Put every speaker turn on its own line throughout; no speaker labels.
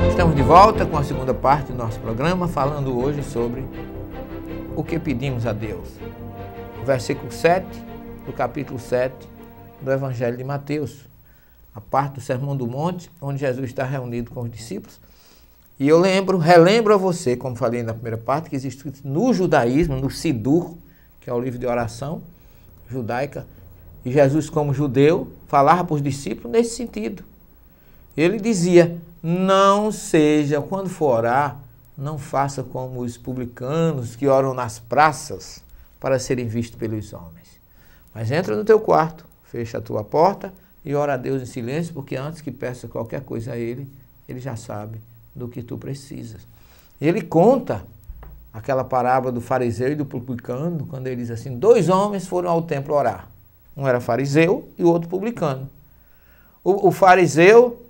Estamos de volta com a segunda parte do nosso programa, falando hoje sobre o que pedimos a Deus. O versículo 7 do capítulo 7 do Evangelho de Mateus, a parte do Sermão do Monte, onde Jesus está reunido com os discípulos. E eu relembro a você, como falei na primeira parte, que existe no judaísmo, no Sidur, que é o livro de oração judaica, e Jesus, como judeu, falava para os discípulos nesse sentido. Ele dizia: não seja, quando for orar, não faça como os publicanos que oram nas praças para serem vistos pelos homens. Mas entra no teu quarto, fecha a tua porta e ora a Deus em silêncio, porque antes que peça qualquer coisa a Ele, Ele já sabe do que tu precisas. Ele conta aquela parábola do fariseu e do publicano, quando ele diz assim: 2 homens foram ao templo orar. Um era fariseu e o outro publicano. O fariseu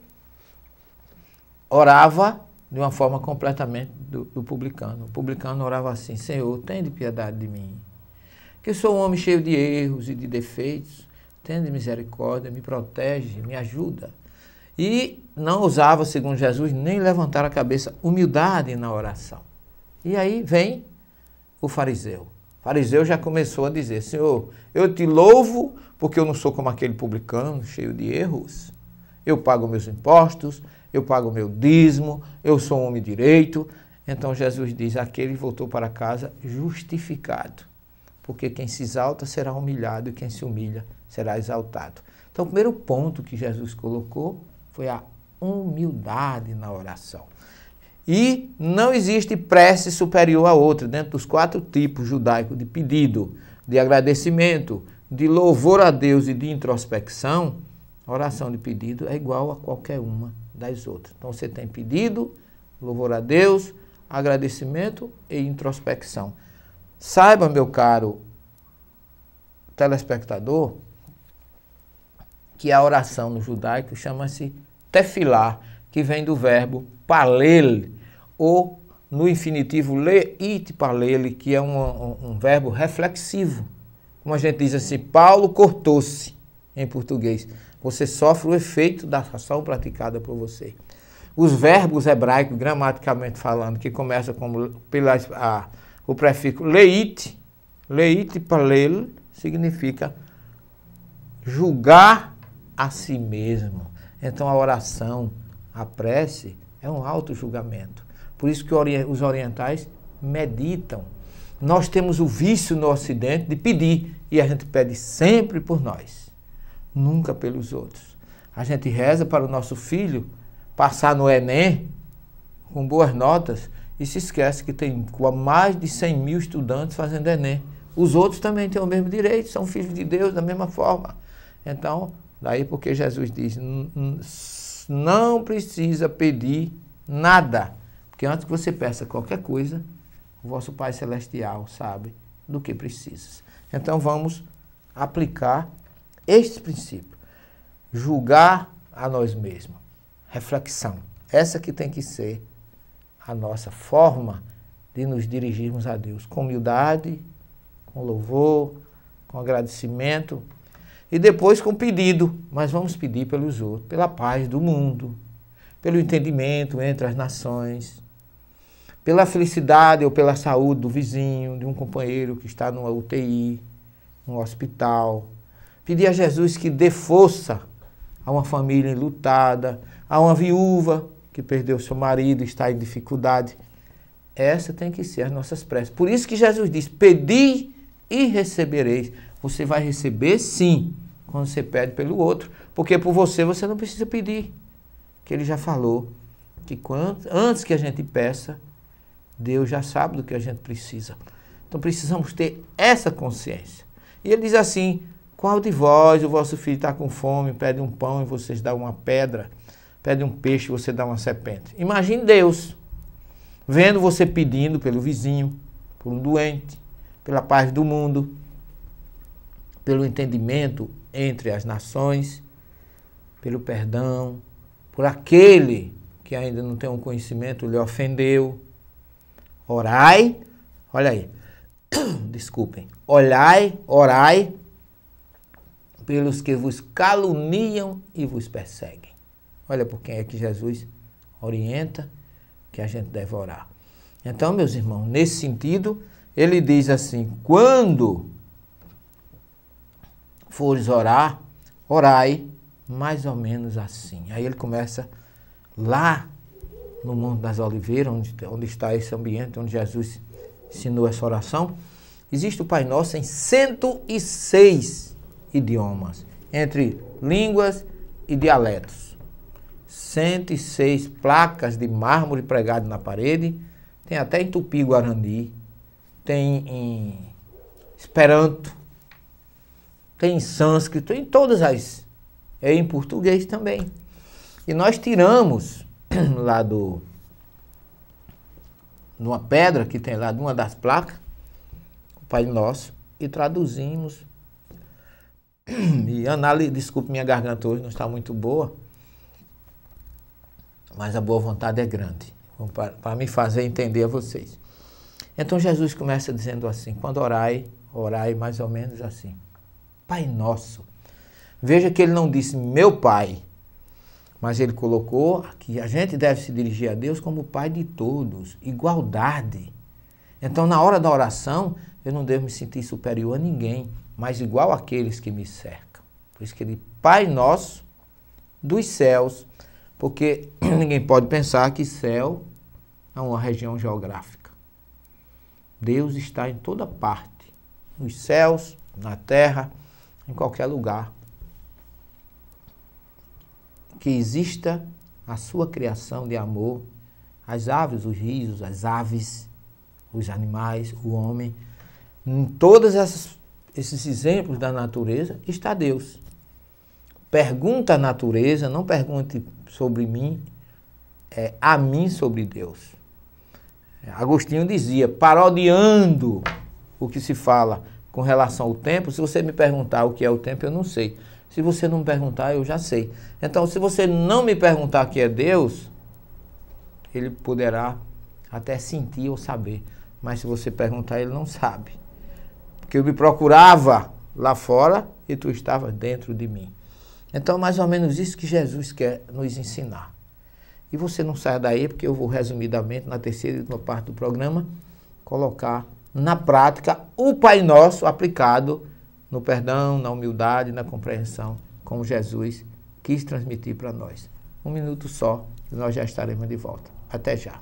orava de uma forma completamente do publicano. O publicano orava assim: Senhor, tende piedade de mim, que eu sou um homem cheio de erros e de defeitos, tende misericórdia, me protege, me ajuda. E não ousava, segundo Jesus, nem levantar a cabeça, humildade na oração. E aí vem o fariseu. O fariseu já começou a dizer: Senhor, eu te louvo porque eu não sou como aquele publicano, cheio de erros. Eu pago meus impostos, eu pago meu dízimo, eu sou um homem direito. Então Jesus diz: aquele voltou para casa justificado, porque quem se exalta será humilhado e quem se humilha será exaltado. Então o primeiro ponto que Jesus colocou foi a humildade na oração. E não existe prece superior a outra, dentro dos 4 tipos judaicos de pedido, de agradecimento, de louvor a Deus e de introspecção. A oração de pedido é igual a qualquer uma das outras. Então você tem pedido, louvor a Deus, agradecimento e introspecção. Saiba, meu caro telespectador, que a oração no judaico chama-se tefilá, que vem do verbo palel, ou no infinitivo leit palel, que é um verbo reflexivo. Como a gente diz assim: Paulo cortou-se, em português. Você sofre o efeito da ação praticada por você. Os verbos hebraicos, gramaticalmente falando, que começam o prefixo leit palel, significa julgar a si mesmo. Então a oração, a prece, é um auto-julgamento. Por isso que os orientais meditam. Nós temos o vício no Ocidente de pedir, e a gente pede sempre por nós, nunca pelos outros. A gente reza para o nosso filho passar no Enem com boas notas e se esquece que tem mais de 100 mil estudantes fazendo Enem. Os outros também têm o mesmo direito, são filhos de Deus da mesma forma. Então, daí porque Jesus diz: não precisa pedir nada, porque antes que você peça qualquer coisa, o vosso Pai Celestial sabe do que precisas. Então vamos aplicar este princípio: julgar a nós mesmos. Reflexão. Essa que tem que ser a nossa forma de nos dirigirmos a Deus, com humildade, com louvor, com agradecimento e depois com pedido. Mas vamos pedir pelos outros, pela paz do mundo, pelo entendimento entre as nações, pela felicidade ou pela saúde do vizinho, de um companheiro que está numa UTI, num hospital. Pedir a Jesus que dê força a uma família enlutada, a uma viúva que perdeu seu marido e está em dificuldade. Essa tem que ser as nossas preces. Por isso que Jesus diz: pedi e recebereis. Você vai receber sim, quando você pede pelo outro, porque por você não precisa pedir. Que ele já falou que antes que a gente peça, Deus já sabe do que a gente precisa. Então precisamos ter essa consciência. E ele diz assim: qual de vós, o vosso filho está com fome, pede um pão e vocês dão uma pedra, pede um peixe e você dá uma serpente? Imagine Deus vendo você pedindo pelo vizinho, por um doente, pela paz do mundo, pelo entendimento entre as nações, pelo perdão, por aquele que ainda não tem um conhecimento, lhe ofendeu. Orai, olha aí, desculpem, orai pelos que vos caluniam e vos perseguem. Olha por quem é que Jesus orienta que a gente deve orar. Então, meus irmãos, nesse sentido, ele diz assim, quando fores orar, orai mais ou menos assim. Aí ele começa lá no Monte das Oliveiras, onde está esse ambiente, onde Jesus ensinou essa oração. Existe o Pai Nosso em 106 idiomas, entre línguas e dialetos. 106 placas de mármore pregadas na parede, tem até em Tupi-Guarani, tem em Esperanto, tem em sânscrito, em todas as... É em português também. E nós tiramos lá numa pedra que tem lá, de uma das placas, o Pai Nosso, e traduzimos. E análise, desculpe, minha garganta hoje não está muito boa, mas a boa vontade é grande, para me fazer entender a vocês. Então Jesus começa dizendo assim, quando orai, orai mais ou menos assim. Pai Nosso. Veja que ele não disse meu Pai, mas ele colocou que a gente deve se dirigir a Deus como o Pai de todos, igualdade. Então, na hora da oração, eu não devo me sentir superior a ninguém, mas igual àqueles que me cercam. Por isso que ele, Pai Nosso dos céus, porque ninguém pode pensar que céu é uma região geográfica. Deus está em toda parte, nos céus, na terra, em qualquer lugar. Que exista a sua criação de amor, as aves, os rios, as aves, os animais, o homem. Em todos esses exemplos da natureza está Deus. Pergunta à natureza, não pergunte sobre mim, a mim sobre Deus. Agostinho dizia, parodiando o que se fala com relação ao tempo, se você me perguntar o que é o tempo, eu não sei. Se você não me perguntar, eu já sei. Então, se você não me perguntar que é Deus, ele poderá até sentir ou saber. Mas se você perguntar, ele não sabe. Porque eu me procurava lá fora e tu estavas dentro de mim. Então, mais ou menos isso que Jesus quer nos ensinar. E você não saia daí, porque eu vou resumidamente, na terceira e última parte do programa, colocar na prática o Pai Nosso aplicado no perdão, na humildade, na compreensão, como Jesus quis transmitir para nós. 1 minuto só e nós já estaremos de volta. Até já.